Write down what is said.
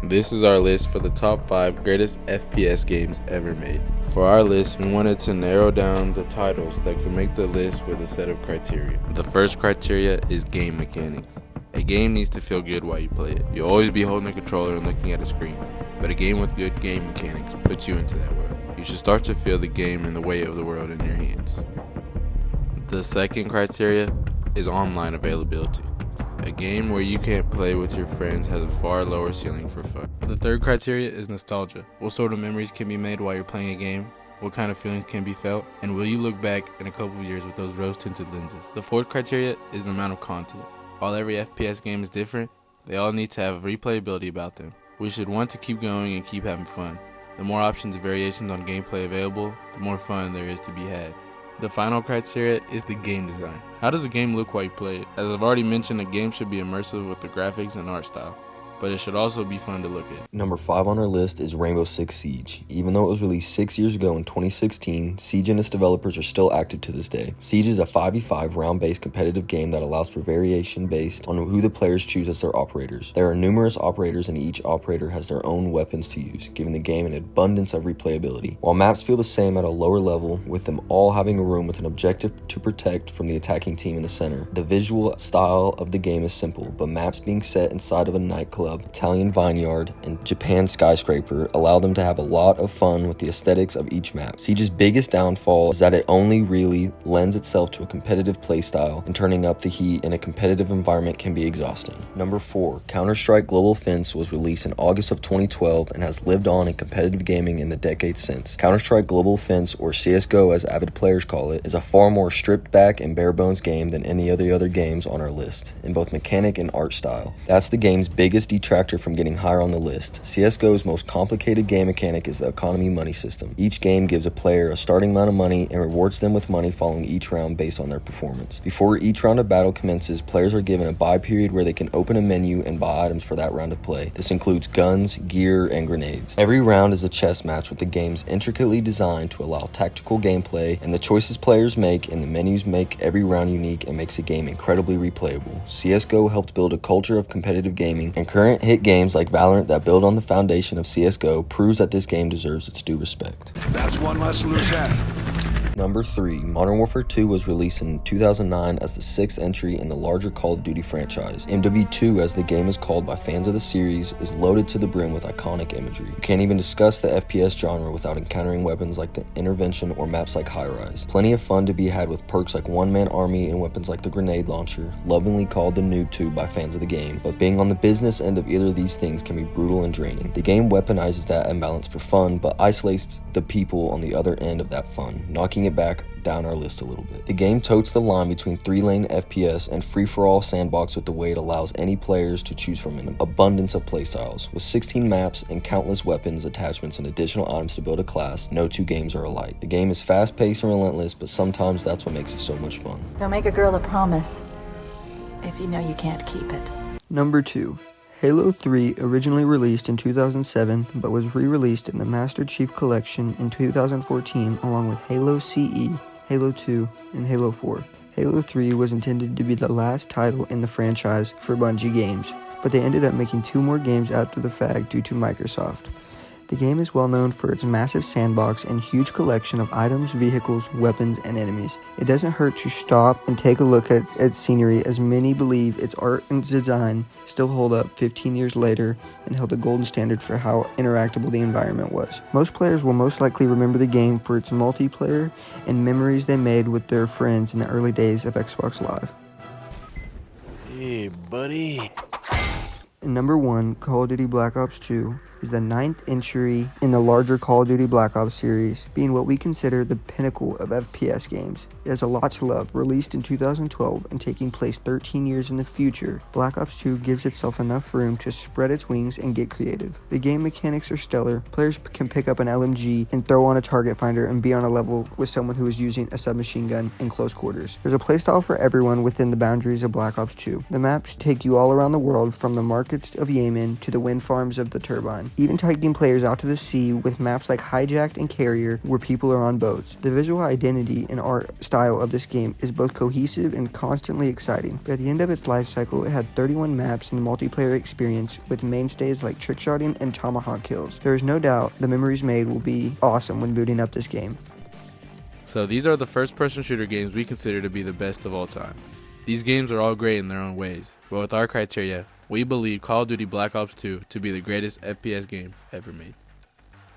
This is our list for the top 5 greatest FPS games ever made. For our list, we wanted to narrow down the titles that could make the list with a set of criteria. The first criteria is game mechanics. A game needs to feel good while you play it. You'll always be holding a controller and looking at a screen, but a game with good game mechanics puts you into that world. You should start to feel the game and the weight of the world in your hands. The second criteria is online availability. A game where you can't play with your friends has a far lower ceiling for fun. The third criteria is nostalgia. What sort of memories can be made while you're playing a game? What kind of feelings can be felt? And will you look back in a couple of years with those rose-tinted lenses? The fourth criteria is the amount of content. While every FPS game is different, they all need to have replayability about them. We should want to keep going and keep having fun. The more options and variations on gameplay available, the more fun there is to be had. The final criteria is the game design. How does a game look while you play it? As I've already mentioned, a game should be immersive with the graphics and art style, but it should also be fun to look at. Number 5 on our list is Rainbow Six Siege. Even though it was released 6 years ago in 2016, Siege and its developers are still active to this day. Siege is a 5v5 round-based competitive game that allows for variation based on who the players choose as their operators. There are numerous operators and each operator has their own weapons to use, giving the game an abundance of replayability. While maps feel the same at a lower level, with them all having a room with an objective to protect from the attacking team in the center, the visual style of the game is simple, but maps being set inside of a nightclub, Italian vineyard, and Japan skyscraper allow them to have a lot of fun with the aesthetics of each map. Siege's biggest downfall is that it only really lends itself to a competitive playstyle, and turning up the heat in a competitive environment can be exhausting. Number 4, Counter-Strike Global Offense was released in August of 2012 and has lived on in competitive gaming in the decades since. Counter-Strike Global Offense, or CSGO as avid players call it, is a far more stripped back and bare bones game than any of the other games on our list, in both mechanic and art style. That's the game's biggest detractor from getting higher on the list. CSGO's most complicated game mechanic is the economy money system. Each game gives a player a starting amount of money and rewards them with money following each round based on their performance. Before each round of battle commences, players are given a buy period where they can open a menu and buy items for that round of play. This includes guns, gear, and grenades. Every round is a chess match with the games intricately designed to allow tactical gameplay, and the choices players make and the menus make every round unique and makes the game incredibly replayable. CSGO helped build a culture of competitive gaming, and current hit games like Valorant that build on the foundation of CSGO proves that this game deserves its due respect. That's one less loose end. Number 3, Modern Warfare 2 was released in 2009 as the 6th entry in the larger Call of Duty franchise. MW2, as the game is called by fans of the series, is loaded to the brim with iconic imagery. You can't even discuss the FPS genre without encountering weapons like the Intervention or maps like High Rise. Plenty of fun to be had with perks like One-Man Army and weapons like the Grenade Launcher, lovingly called the Noob Tube by fans of the game, but being on the business end of either of these things can be brutal and draining. The game weaponizes that imbalance for fun, but isolates the people on the other end of that fun, knocking it back down our list a little bit. The game totes the line between 3-lane FPS and free-for-all sandbox with the way it allows any players to choose from an abundance of playstyles. With 16 maps and countless weapons, attachments, and additional items to build a class, no two games are alike. The game is fast-paced and relentless, but sometimes that's what makes it so much fun. Don't make a girl a promise if you know you can't keep it. Number 2. Halo 3 originally released in 2007 but was re-released in the Master Chief Collection in 2014 along with Halo CE, Halo 2, and Halo 4. Halo 3 was intended to be the last title in the franchise for Bungie Games, but they ended up making 2 more games after the fact due to Microsoft. The game is well known for its massive sandbox and huge collection of items, vehicles, weapons, and enemies. It doesn't hurt to stop and take a look at its scenery, as many believe its art and design still hold up 15 years later and held a golden standard for how interactable the environment was. Most players will most likely remember the game for its multiplayer and memories they made with their friends in the early days of Xbox Live. Hey, buddy. And number 1, Call of Duty Black Ops 2 is the 9th entry in the larger Call of Duty Black Ops series, being what we consider the pinnacle of FPS games. It has a lot to love. Released in 2012 and taking place 13 years in the future, Black Ops 2 gives itself enough room to spread its wings and get creative. The game mechanics are stellar. Players can pick up an LMG and throw on a target finder and be on a level with someone who is using a submachine gun in close quarters. There's a playstyle for everyone within the boundaries of Black Ops 2. The maps take you all around the world, from the Mark markets of Yemen to the wind farms of the Turbine, even taking players out to the sea with maps like Hijacked and Carrier where people are on boats. The visual identity and art style of this game is both cohesive and constantly exciting. At the end of its life cycle, it had 31 maps in the multiplayer experience with mainstays like trickshotting and tomahawk kills. There is no doubt the memories made will be awesome when booting up this game. So these are the first-person shooter games we consider to be the best of all time. These games are all great in their own ways, but with our criteria, we believe Call of Duty Black Ops 2 to be the greatest FPS game ever made.